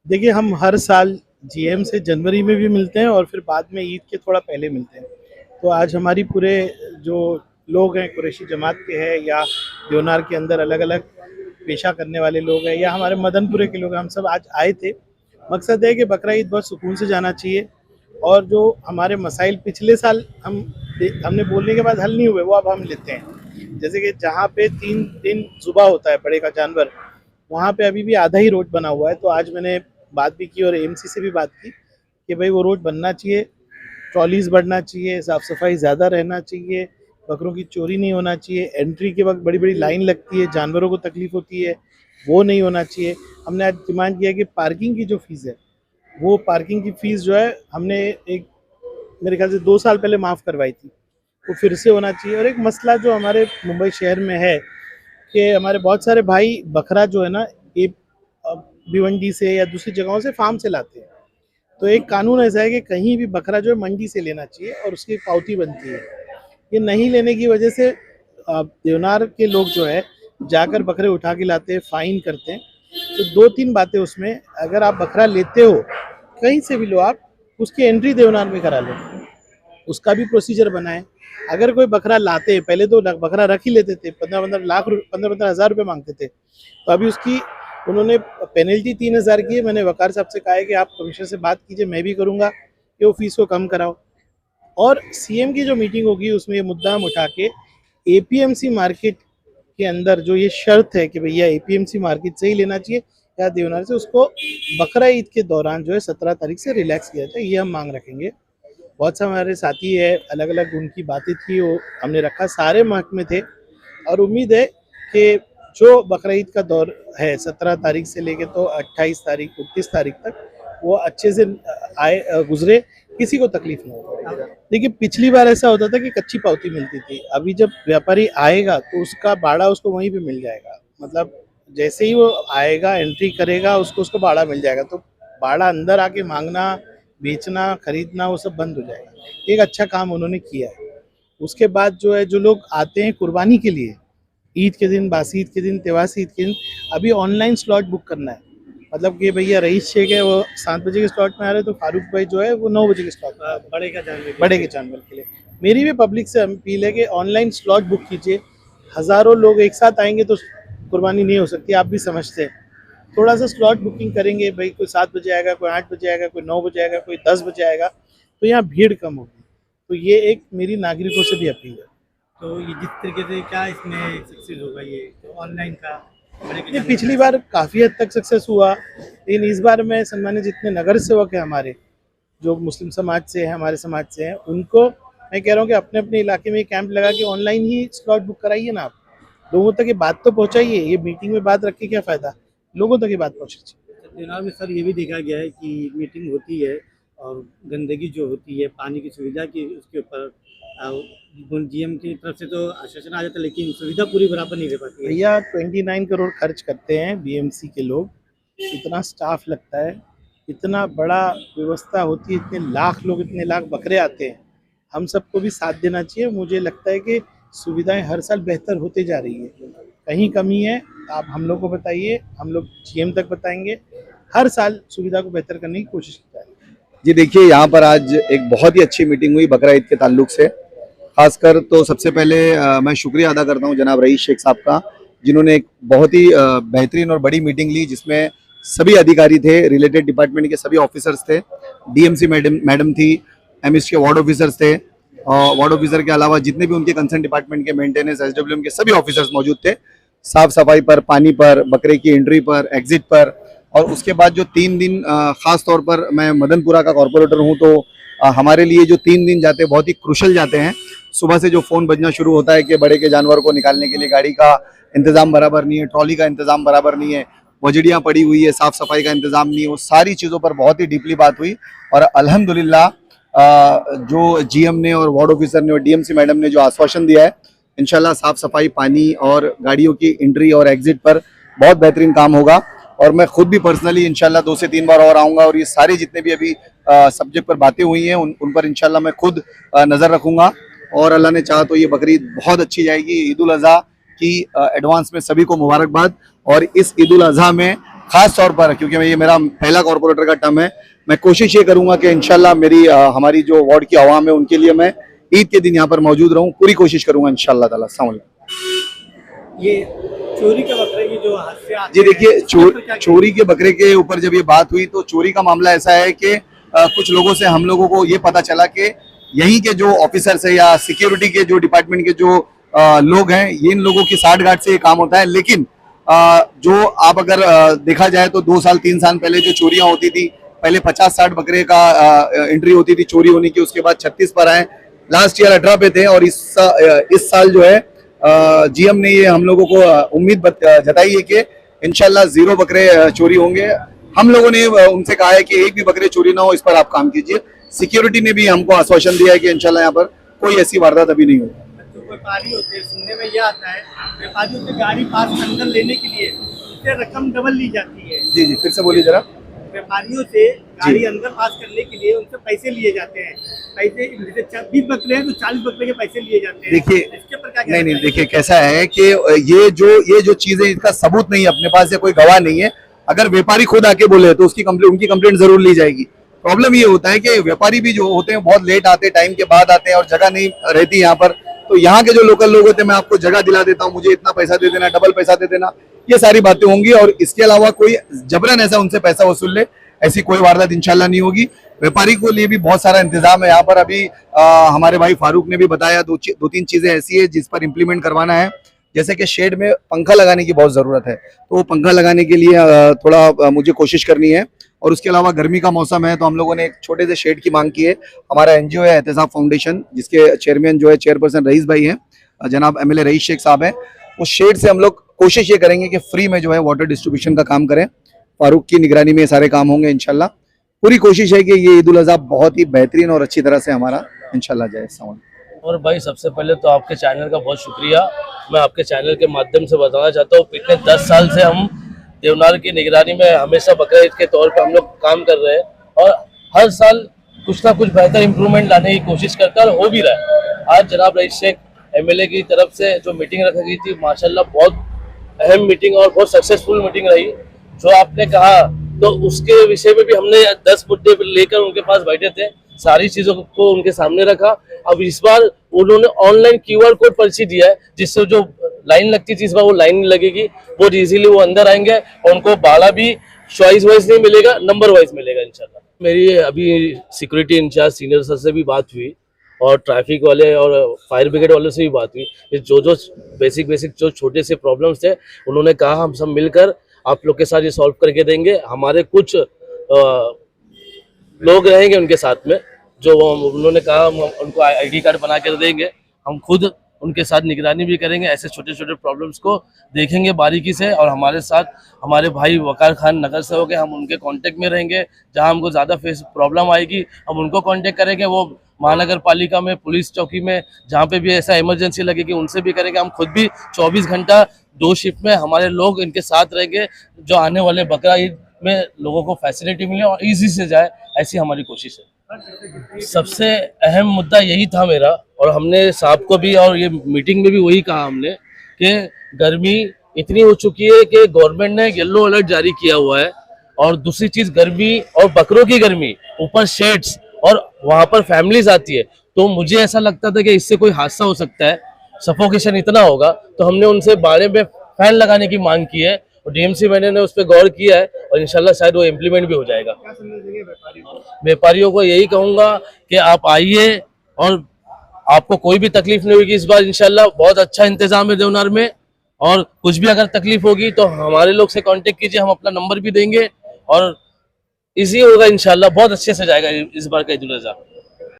देखिए, हम हर साल जीएम से जनवरी में भी मिलते हैं और फिर बाद में ईद के थोड़ा पहले मिलते हैं। तो आज हमारी पूरे जो लोग हैं कुरैशी जमात के हैं या देवनार के अंदर अलग-अलग पेशा करने वाले लोग हैं या हमारे मदनपुरे के लोग हैं, हम सब आज आए थे। मकसद है कि बकरा ईद बहुत सुकून से जाना चाहिए और जो हमारे मसाइल पिछले साल हमने बोलने के बाद हल नहीं हुए, वो अब हम लेते हैं। जैसे कि जहाँ पे 3 दिन ज़ुबह होता है बड़े का जानवर, वहाँ पे अभी भी आधा ही रोड बना हुआ है। तो आज मैंने बात भी की और एएमसी से भी बात की कि भाई वो रोड बनना चाहिए, ट्रॉलीज बढ़ना चाहिए, साफ़ सफाई ज़्यादा रहना चाहिए, बकरों की चोरी नहीं होना चाहिए, एंट्री के वक्त बड़ी बड़ी लाइन लगती है, जानवरों को तकलीफ होती है, वो नहीं होना चाहिए। हमने आज डिमांड किया कि पार्किंग की जो फ़ीस है, वो पार्किंग की फ़ीस जो है हमने एक मेरे ख्याल से 2 साल पहले माफ़ करवाई थी, वो फिर से होना चाहिए। और एक मसला जो हमारे मुंबई शहर में है कि हमारे बहुत सारे भाई बकरा जो है ना, ये भिवंडी से या दूसरी जगहों से फार्म से लाते हैं। तो एक कानून ऐसा है कि कहीं भी बकरा जो है मंडी से लेना चाहिए और उसकी एक पावती बनती है। ये नहीं लेने की वजह से देवनार के लोग जो है जाकर बकरे उठा के लाते हैं, फाइन करते हैं। तो 2-3 बातें उसमें, अगर आप बकरा लेते हो कहीं से भी लो आप, उसकी एंट्री देवनार में करा लो, उसका भी प्रोसीजर बनाएं। अगर कोई बकरा लाते हैं, पहले तो बकरा रख ही लेते थे, 15-15 हज़ार रुपये मांगते थे, तो अभी उसकी उन्होंने पेनल्टी 3,000 की है। मैंने वकार साहब से कहा है कि आप कमिश्नर से बात कीजिए, मैं भी करूँगा कि वो फीस को कम कराओ। और सीएम की जो मीटिंग होगी उसमें ये मुद्दा हम उठा के एपीएमसी मार्केट के अंदर जो ये शर्त है कि भैया एपीएमसी मार्केट से ही लेना चाहिए या देवनार से, उसको बकरा ईद के दौरान जो है 17 तारीख से रिलैक्स किया जाए, ये हम मांग रखेंगे। बहुत से हमारे साथी है, अलग अलग उनकी बातें थी, वो हमने रखा, सारे महकमे थे और उम्मीद है कि जो बकरा ईद का दौर है 17 तारीख से लेके तो 28 तारीख 29 तारीख तक वो अच्छे से आए गुजरे, किसी को तकलीफ ना हो। देखिए, पिछली बार ऐसा होता था कि कच्ची पावती मिलती थी, अभी जब व्यापारी आएगा तो उसका बाड़ा उसको वहीं पे मिल जाएगा। मतलब जैसे ही वो आएगा, एंट्री करेगा, उसको उसको बाड़ा मिल जाएगा। तो बाड़ा अंदर आके मांगना, बेचना, खरीदना, वो सब बंद हो जाएगा। एक अच्छा काम उन्होंने किया है। उसके बाद जो है, जो लोग आते हैं कुर्बानी के लिए, ईद के दिन, बासी ईद के दिन, त्योहासी ईद के दिन, अभी ऑनलाइन स्लॉट बुक करना है। मतलब कि भैया रईस शेख है, वो 7 बजे के स्लॉट में आ रहे हैं, तो फारूक भाई जो है वो 9 बजे के स्लॉट में बड़े के जानवर के लिए। मेरी भी पब्लिक से अपील है कि ऑनलाइन स्लॉट बुक कीजिए। हज़ारों लोग एक साथ आएंगे तो कुर्बानी नहीं हो सकती, आप भी समझते हैं। थोड़ा सा स्लॉट बुकिंग करेंगे, भाई कोई 7 बजे आएगा, कोई 8 बजे आएगा, कोई 9 बजे आएगा, कोई 10 बजे आएगा, तो यहाँ भीड़ कम होगी। तो ये एक मेरी नागरिकों से भी अपील है। तो ये जिस तरीके से क्या इसमें सक्सेस होगा ये तो ऑनलाइन का बड़े के ये जानवर पिछली का। बार काफ़ी हद तक सक्सेस हुआ, लेकिन इस बार मैं सम्मानित जितने नगर सेवक हैं हमारे, जो मुस्लिम समाज से हैं, हमारे समाज से हैं, उनको मैं कह रहा हूँ कि अपने अपने इलाके में कैंप लगा के ऑनलाइन ही स्लॉट बुक कराइए ना आप। लोगों तक ये बात तो पहुँचाइए, ये मीटिंग में बात रख के क्या फ़ायदा, लोगों तक ये बात पहुँची। दिनार में सर ये भी देखा गया है कि मीटिंग होती है और गंदगी जो होती है पानी की सुविधा की उसके ऊपर जीएम की तरफ से तो आश्वासन आ जाता है लेकिन सुविधा पूरी बराबर नहीं दे पाती है। भैया 29 करोड़ खर्च करते हैं बीएमसी के लोग, इतना स्टाफ लगता है, इतना बड़ा व्यवस्था होती है, इतने लाख लोग, इतने लाख बकरे आते हैं, हम सबको भी साथ देना चाहिए। मुझे लगता है कि सुविधाएं हर साल बेहतर होते जा रही है, कहीं कमी है आप हम लोग को बताइए, हम लोग जीएम तक बताएंगे, हर साल सुविधा को बेहतर करने की कोशिश की जाएगी। जी देखिए, यहाँ पर आज एक बहुत ही अच्छी मीटिंग हुई बकरा ईद के ताल्लुक से। खासकर तो सबसे पहले मैं शुक्रिया अदा करता हूँ जनाब रईस शेख साहब का, जिन्होंने एक बहुत ही बेहतरीन और बड़ी मीटिंग ली, जिसमें सभी अधिकारी थे, रिलेटेड डिपार्टमेंट के सभी ऑफिसर्स थे, डीएमसी मैडम थी, एमएस के वार्ड ऑफिसर्स थे, वार्ड ऑफिसर के अलावा जितने भी उनके कंसर्न डिपार्टमेंट के मेंटेनेंस एसडब्ल्यूएम के सभी ऑफिसर्स मौजूद थे। साफ सफाई पर, पानी पर, बकरे की एंट्री पर, एग्जिट पर, और उसके बाद जो 3 दिन खास तौर पर मैं मदनपुरा का कॉर्पोरेटर हूँ, तो हमारे लिए जो 3 दिन जाते हैं बहुत ही क्रुशल जाते हैं। सुबह से जो फ़ोन बजना शुरू होता है कि बड़े के जानवर को निकालने के लिए गाड़ी का इंतज़ाम बराबर नहीं है, ट्रॉली का इंतज़ाम बराबर नहीं है, वजड़ियाँ पड़ी हुई है, साफ़ सफाई का इंतज़ाम नहीं है, वो सारी चीज़ों पर बहुत ही डीपली बात हुई। और अल्हम्दुलिल्लाह जो जीएम ने और वार्ड ऑफिसर ने और डीएमसी मैडम ने जो आश्वासन दिया है, इंशाल्लाह साफ़ सफाई, पानी और गाड़ियों की एंट्री और एग्जिट पर बहुत बेहतरीन काम होगा। और मैं खुद भी पर्सनली इंशाल्लाह 2 से 3 बार और आऊँगा और ये सारे जितने भी अभी सब्जेक्ट पर बातें हुई हैं उन पर इंशाल्लाह मैं खुद नज़र रखूँगा। और अल्लाह ने चाहा तो ये बकरीद बहुत अच्छी जाएगी। ईद उल अज़हा की एडवांस में सभी को मुबारकबाद। और इस ईद उल अज़हा में खास तौर पर क्योंकि ये मेरा पहला कॉर्पोरेटर का टर्म है, मैं कोशिश ये करूंगा कि इंशाल्लाह मेरी हमारी जो वार्ड की आवाम है उनके लिए मैं ईद के दिन यहाँ पर मौजूद रहूं, पूरी कोशिश करूंगा इंशाल्लाह ताला। अस्सलाम वालेकुम। ये चोरी के बकरे की जो हादसे आते जी देखिए, हैं, उसके ऊपर क्या चोरी के बकरे के ऊपर जब ये बात हुई तो चोरी का मामला ऐसा है कि कुछ लोगों से हम लोगों को ये पता चला कि यहीं के जो ऑफिसर्स है या सिक्योरिटी के जो डिपार्टमेंट के जो लोग हैं, ये इन लोगों की साठगांठ से ये काम होता है। लेकिन जो आप अगर देखा जाए तो 2 साल 3 साल पहले जो चोरियां होती थी, पहले 50-60 बकरे का एंट्री होती थी चोरी होने की, उसके बाद 36 पर आए, लास्ट ईयर 18 पे थे और इस साल जो है जीएम ने ये हम लोगों को उम्मीद जताई है कि इंशाल्लाह 0 बकरे चोरी होंगे। हम लोगों ने उनसे कहा है कि एक भी बकरे चोरी ना हो, इस पर आप काम कीजिए। सिक्योरिटी ने भी हमको आश्वासन दिया है कि इंशाल्लाह यहाँ पर कोई ऐसी वारदात अभी नहीं होगी। जो व्यापारी होते हैं, सुनने में ये आता है व्यापारियों से गाड़ी पास अंदर लेने के लिए उससे रकम डबल ली जाती है। जी जी, फिर से बोलिए जरा। व्यापारियों से गाड़ी अंदर पास करने के लिए उनसे पैसे लिए जाते हैं। पैसे जैसे 20 बकरे हैं तो 40 बकरे के पैसे लिए जाते हैं। देखिए, इसके ऊपर क्या नहीं नहीं, कहना देखिए कैसा है कि ये जो चीजें, इसका सबूत नहीं है अपने पास या कोई गवाह नहीं है। अगर व्यापारी खुद आके बोले तो उनकी कंप्लेंट जरूर ली जाएगी। प्रॉब्लम ये होता है कि व्यापारी भी जो होते हैं बहुत लेट आते हैं, टाइम के बाद आते हैं और जगह नहीं रहती यहाँ पर। तो यहाँ के जो लोकल लोग होते हैं, मैं आपको जगह दिला देता हूँ, मुझे इतना पैसा दे देना, डबल पैसा दे देना, ये सारी बातें होंगी। और इसके अलावा कोई जबरन ऐसा उनसे पैसा वसूल ले, ऐसी कोई वारदात इंशाल्लाह नहीं होगी। व्यापारी को लिए भी बहुत सारा इंतजाम है यहाँ पर। अभी हमारे भाई फारूक ने भी बताया 2-3 चीजें ऐसी है जिस पर इम्प्लीमेंट करवाना है। जैसे कि शेड में पंखा लगाने की बहुत जरूरत है, तो वो पंखा लगाने के लिए थोड़ा मुझे कोशिश करनी है। और उसके अलावा गर्मी का मौसम है तो हम लोगों ने एक छोटे से शेड की मांग की है। हमारा एनजीओ है एहतसाब फाउंडेशन, जिसके चेयरमैन जो है चेयरपर्सन रईस भाई हैं, जनाब एमएलए रईस शेख साहब हैं। उस शेड से हम लोग कोशिश ये करेंगे कि फ्री में जो है वाटर डिस्ट्रीब्यूशन का काम करें। फारूक की निगरानी में ये सारे काम होंगे इंशाल्लाह। पूरी कोशिश है कि ये ईद उल अज़हा बहुत ही बेहतरीन और अच्छी तरह से हमारा इंशाल्लाह जाए। और भाई सबसे पहले तो आपके चैनल का बहुत शुक्रिया। मैं आपके चैनल के माध्यम से बताना चाहता हूँ, पिछले 10 साल से हम देवनार की निगरानी में हमेशा बकरा ईद के तौर पर हम लोग काम कर रहे हैं और हर साल कुछ ना कुछ बेहतर इम्प्रूवमेंट लाने की कोशिश करता है और हो भी रहा है। आज जनाब रईस शेख एमएलए की तरफ से जो मीटिंग रखी गई थी, माशाल्लाह बहुत अहम मीटिंग और बहुत सक्सेसफुल मीटिंग रही। जो आपने कहा तो उसके विषय में भी हमने 10 मुद्दे लेकर उनके पास बैठे थे, सारी चीजों को उनके सामने रखा। अब इस बार उन्होंने ऑनलाइन क्यूआर कोड पर्ची दिया है, जिससे जो लाइन लगती थी इस बार वो लाइन नहीं लगेगी, बहुत इजीली वो अंदर आएंगे और उनको भाड़ा भी चॉइस वाइज नहीं मिलेगा, नंबर वाइज मिलेगा इंशाल्लाह। मेरी अभी सिक्योरिटी इंचार्ज सीनियर सर से भी बात हुई और ट्रैफिक वाले और फायर ब्रिगेड वालों से भी बात हुई। जो बेसिक जो छोटे से प्रॉब्लम्स थे उन्होंने कहा हम सब मिलकर आप लोग के साथ ये सॉल्व करके देंगे। हमारे कुछ लोग रहेंगे उनके साथ में, जो उन्होंने कहा हम उनको आईडी कार्ड बना कर देंगे, हम खुद उनके साथ निगरानी भी करेंगे, ऐसे छोटे छोटे प्रॉब्लम्स को देखेंगे बारीकी से। और हमारे साथ हमारे भाई वकार खान नगर से हो गए, हम उनके कांटेक्ट में रहेंगे। जहां हमको ज़्यादा प्रॉब्लम आएगी हम उनको कांटेक्ट करेंगे। वो महानगर पालिका में, पुलिस चौकी में, जहाँ पे भी ऐसा इमरजेंसी लगेगी उनसे भी करेंगे। हम खुद भी 24 घंटा 2 शिफ्ट में हमारे लोग इनके साथ रहेंगे, जो आने वाले बकरा ईद में लोगों को फैसिलिटी मिले और ईजी से जाए, ऐसी हमारी कोशिश है। सबसे अहम मुद्दा यही था मेरा, और हमने साहब को भी और ये मीटिंग में भी वही कहा हमने कि गर्मी इतनी हो चुकी है कि गवर्नमेंट ने येलो अलर्ट जारी किया हुआ है। और दूसरी चीज़ गर्मी और बकरों की गर्मी, ऊपर शेड्स और वहाँ पर फैमिलीज आती है, तो मुझे ऐसा लगता था कि इससे कोई हादसा हो सकता है, सफोकेशन इतना होगा। तो हमने उनसे बाड़े में फैन लगाने की मांग की है और डीएमसी मैंने ने उस पर गौर किया है और इंशाल्लाह शायद वो इम्प्लीमेंट भी हो जाएगा। व्यापारियों को यही कहूँगा कि आप आइए और आपको कोई भी तकलीफ नहीं होगी इस बार इंशाल्लाह। बहुत अच्छा इंतजाम है देवनार में, और कुछ भी अगर तकलीफ होगी तो हमारे लोग से कांटेक्ट कीजिए, हम अपना नंबर भी देंगे और इजी होगा इंशाल्लाह। बहुत अच्छे से जाएगा इस बार का ईद उल अज़हा।